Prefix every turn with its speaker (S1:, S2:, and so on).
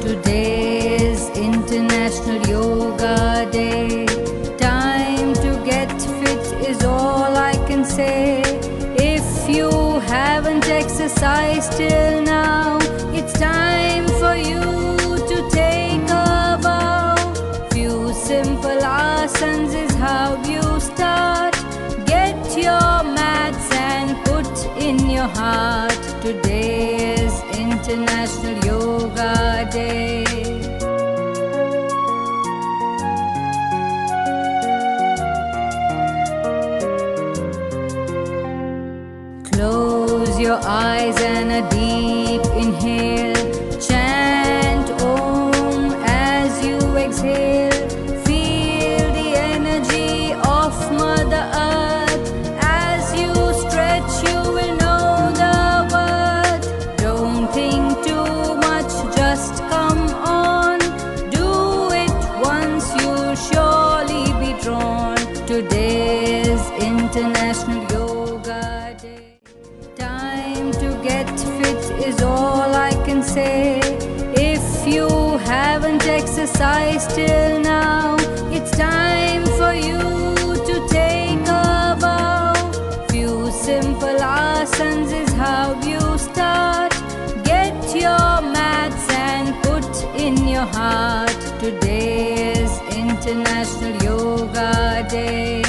S1: Today is International Yoga Day. Time to get fit is all I can say. If you haven't exercised till now, it's time for you to take a bow. Few simple asanas is how you start. Get your mats and put in your heart. Today is International Yoga Day. Close your eyes and a deep inhale. Chant Om as you exhale. Feel the energy of Mother Earth. As you stretch, you will know the word. Don't think too much, just come on. Do it once, you'll surely be drawn. Today is International Yoga Day. Time to get fit is all I can say. If you haven't exercised till now, it's time for you to take a bow. Few simple asanas is how you start. Get your mats and put in your heart. Today is International Yoga Day.